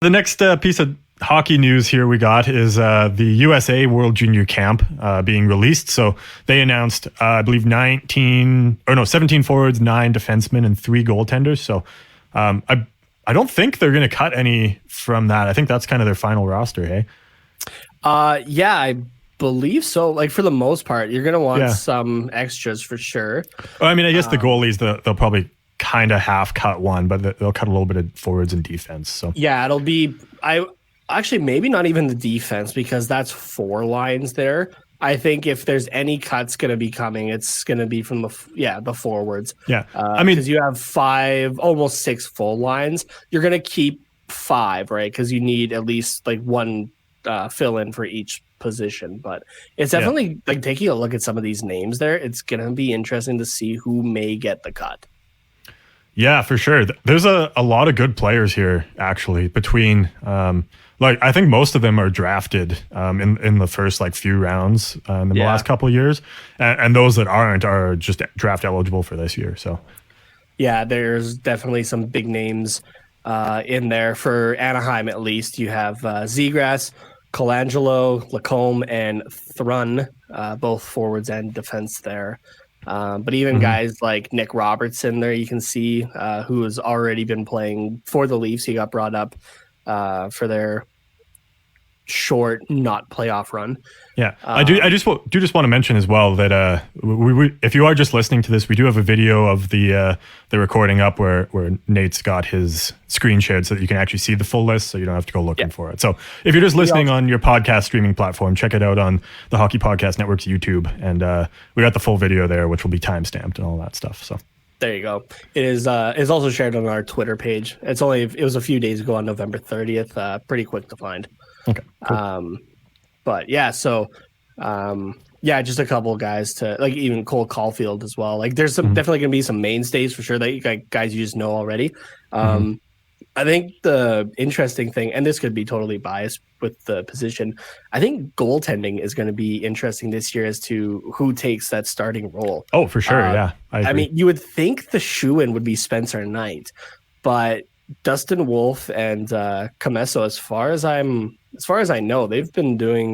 The next piece of hockey news here we got is the USA World Junior Camp being released. So they announced, I believe, 17 forwards, 9 defensemen, and 3 goaltenders. So I don't think they're going to cut any from that. I think that's kind of their final roster, hey? Yeah, I believe so. Like, for the most part, you're going to want some extras for sure. Well, I mean, I guess the goalies, they'll probably kind of half cut one, but they'll cut a little bit of forwards and defense. So yeah, it'll be actually maybe not even the defense, because that's 4 lines there. I think if there's any cuts going to be coming, it's going to be from the forwards. Yeah, I mean, because you have 5, almost 6 full lines, you're going to keep 5, right? Because you need at least like 1 fill in for each position. But it's definitely like taking a look at some of these names there. It's going to be interesting to see who may get the cut. Yeah, for sure. There's a lot of good players here, actually, between I think most of them are drafted in the first few rounds in the last couple of years, and those that aren't are just draft eligible for this year. So yeah, there's definitely some big names in there. For Anaheim, at least, you have Zegras, Colangelo, Lacombe, and Thrun, both forwards and defense there. But even guys like Nick Robertson there, you can see who has already been playing for the Leafs. He got brought up for their short, not playoff run. Yeah, I just want to mention as well that we if you are just listening to this, we do have a video of the recording up where Nate's got his screen shared so that you can actually see the full list, so you don't have to go looking for it. So if you're just listening on your podcast streaming platform, check it out on the Hockey Podcast Network's YouTube, and we got the full video there, which will be timestamped and all that stuff. So there you go. It is also shared on our Twitter page. It was a few days ago on November 30th. Pretty quick to find. Okay. Cool. But yeah, so just a couple of guys to even Cole Caulfield as well. Like, there's some definitely gonna be some mainstays for sure that guys you just know already. I think the interesting thing, and this could be totally biased with the position, I think goaltending is going to be interesting this year as to who takes that starting role. Oh, for sure. Yeah. I mean, you would think the shoo-in would be Spencer Knight, but Dustin Wolf and Commesso, as far as I know, they've been doing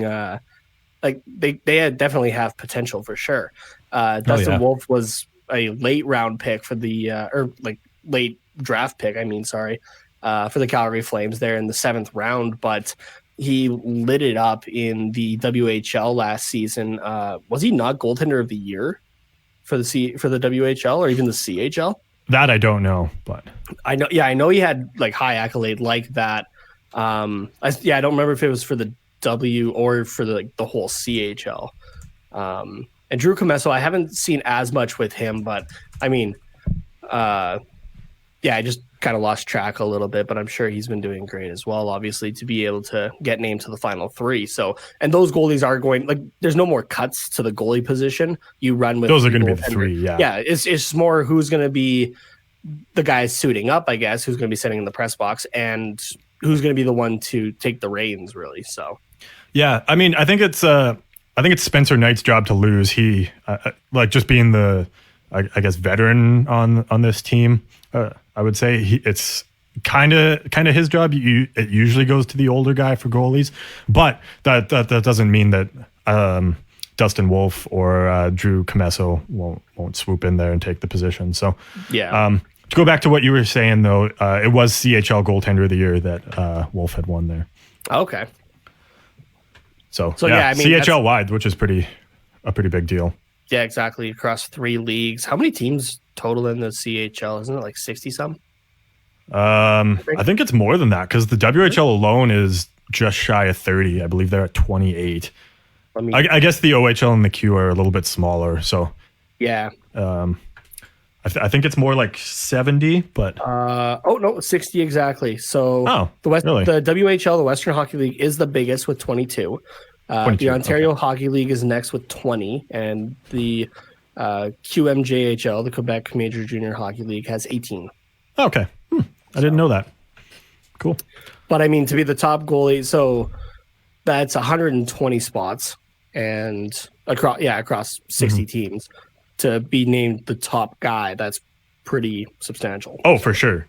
they definitely have potential for sure. Dustin Wolf was a late round pick for the late draft pick. For the Calgary Flames there in the 7th round, but he lit it up in the WHL last season. Was he not goaltender of the year for the WHL or even the CHL? That I don't know, but I know he had high accolade like that. I don't remember if it was for the W or for the whole CHL. And Drew Commesso, I haven't seen as much with him, but I mean, I just kind of lost track a little bit, but I'm sure he's been doing great as well, obviously, to be able to get named to the final 3. So, and those goalies are going, there's no more cuts to the goalie position. You run with those are going to be the 3. Yeah. It's more who's going to be the guys suiting up, I guess, who's going to be sitting in the press box and who's going to be the one to take the reins, really. So, yeah, I mean, I think it's Spencer Knight's job to lose. He just being the, I guess, veteran on this team. I would say it's kind of his job. It usually goes to the older guy for goalies, but that doesn't mean that Dustin Wolf or Drew Commesso won't swoop in there and take the position. So to go back to what you were saying though, it was CHL goaltender of the year that Wolf had won there. Okay. So yeah, I mean, CHL wide, which is a pretty big deal. Yeah, exactly. Across 3 leagues. How many teams total in the CHL? Isn't it 60 some? I think it's more than that because the WHL alone is just shy of 30. I believe they're at 28. I guess the OHL and the Q are a little bit smaller. So yeah. I think it's more like 70, but no, 60 exactly. So the WHL, the Western Hockey League, is the biggest with 22. The Ontario Hockey League is next with 20, and the QMJHL, the Quebec Major Junior Hockey League, has 18. Okay. I didn't know that. Cool. But I mean, to be the top goalie, so that's 120 spots, and across 60 teams, to be named the top guy, that's pretty substantial. Oh, for sure.